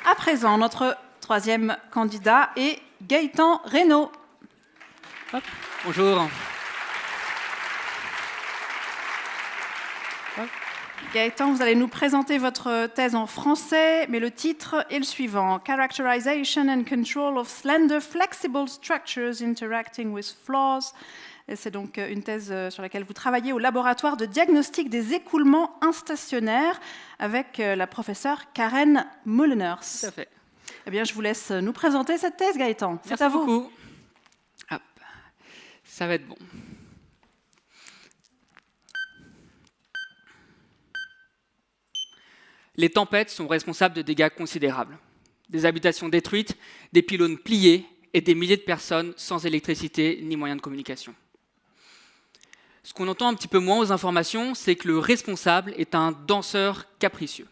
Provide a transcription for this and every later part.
À présent, notre troisième candidat est Gaëtan Reynaud. Hop. Bonjour. Gaëtan, vous allez nous présenter votre thèse en français, mais le titre est le suivant. Characterization and control of slender flexible structures interacting with floors. Et c'est donc une thèse sur laquelle vous travaillez au laboratoire de diagnostic des écoulements instationnaires avec la professeure Karen Moeleners. Tout à fait. Eh bien, je vous laisse nous présenter cette thèse, Gaëtan. C'est Merci à vous. beaucoup. Hop. Ça va être bon. Les tempêtes sont responsables de dégâts considérables. Des habitations détruites, des pylônes pliés et des milliers de personnes sans électricité ni moyens de communication. Ce qu'on entend un petit peu moins aux informations, c'est que le responsable est un danseur capricieux.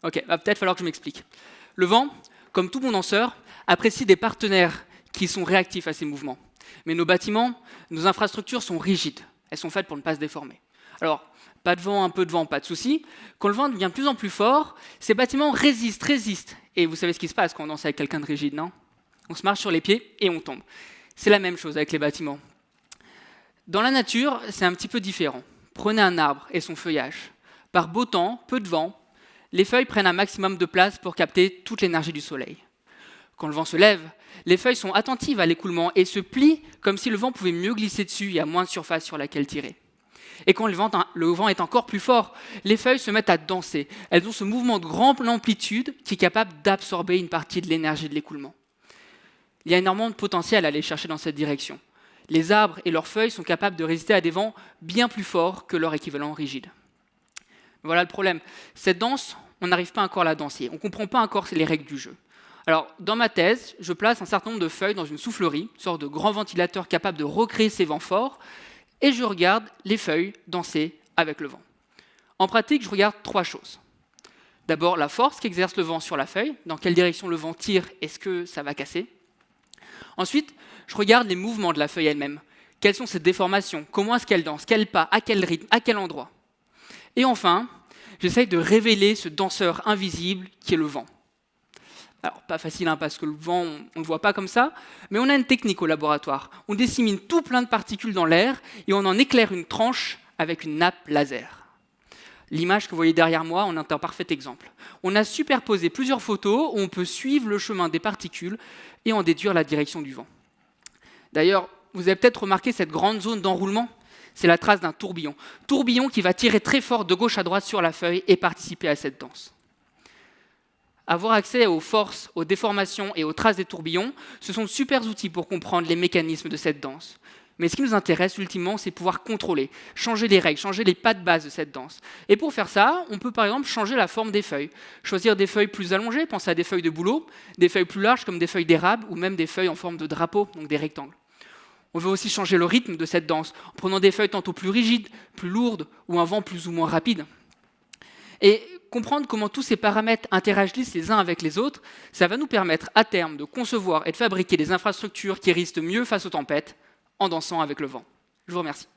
Ok, va peut-être falloir que je m'explique. Le vent, comme tout bon danseur, apprécie des partenaires qui sont réactifs à ces mouvements. Mais nos bâtiments, nos infrastructures sont rigides. Elles sont faites pour ne pas se déformer. Alors, pas de vent, un peu de vent, pas de souci. Quand le vent devient de plus en plus fort, ces bâtiments résistent. Et vous savez ce qui se passe quand on danse avec quelqu'un de rigide, non? On se marche sur les pieds et on tombe. C'est la même chose avec les bâtiments. Dans la nature, c'est un petit peu différent. Prenez un arbre et son feuillage. Par beau temps, peu de vent, les feuilles prennent un maximum de place pour capter toute l'énergie du soleil. Quand le vent se lève, les feuilles sont attentives à l'écoulement et se plient comme si le vent pouvait mieux glisser dessus, il y a moins de surface sur laquelle tirer. Et quand le vent est encore plus fort, les feuilles se mettent à danser. Elles ont ce mouvement de grande amplitude qui est capable d'absorber une partie de l'énergie de l'écoulement. Il y a énormément de potentiel à aller chercher dans cette direction. Les arbres et leurs feuilles sont capables de résister à des vents bien plus forts que leur équivalent rigide. Voilà le problème. Cette danse, on n'arrive pas encore à la danser. On ne comprend pas encore les règles du jeu. Alors, dans ma thèse, je place un certain nombre de feuilles dans une soufflerie, une sorte de grand ventilateur capable de recréer ces vents forts, et je regarde les feuilles danser avec le vent. En pratique, je regarde trois choses. D'abord, la force qu'exerce le vent sur la feuille, dans quelle direction le vent tire, est-ce que ça va casser? Ensuite, je regarde les mouvements de la feuille elle-même. Quelles sont ses déformations? Comment est-ce qu'elle danse? Quel pas? À quel rythme? À quel endroit? Et enfin, j'essaye de révéler ce danseur invisible qui est le vent. Alors, pas facile, parce que le vent, on ne le voit pas comme ça, mais on a une technique au laboratoire. On dissémine tout plein de particules dans l'air et on en éclaire une tranche avec une nappe laser. L'image que vous voyez derrière moi en est un parfait exemple. On a superposé plusieurs photos où on peut suivre le chemin des particules et en déduire la direction du vent. D'ailleurs, vous avez peut-être remarqué cette grande zone d'enroulement. C'est la trace d'un tourbillon. Tourbillon qui va tirer très fort de gauche à droite sur la feuille et participer à cette danse. Avoir accès aux forces, aux déformations et aux traces des tourbillons, ce sont de super outils pour comprendre les mécanismes de cette danse. Mais ce qui nous intéresse ultimement, c'est pouvoir contrôler, changer les règles, changer les pas de base de cette danse. Et pour faire ça, on peut par exemple changer la forme des feuilles. Choisir des feuilles plus allongées, pensez à des feuilles de bouleau, des feuilles plus larges comme des feuilles d'érable ou même des feuilles en forme de drapeau, donc des rectangles. On veut aussi changer le rythme de cette danse, en prenant des feuilles tantôt plus rigides, plus lourdes ou un vent plus ou moins rapide. Et comprendre comment tous ces paramètres interagissent les uns avec les autres, ça va nous permettre à terme de concevoir et de fabriquer des infrastructures qui résistent mieux face aux tempêtes en dansant avec le vent. Je vous remercie.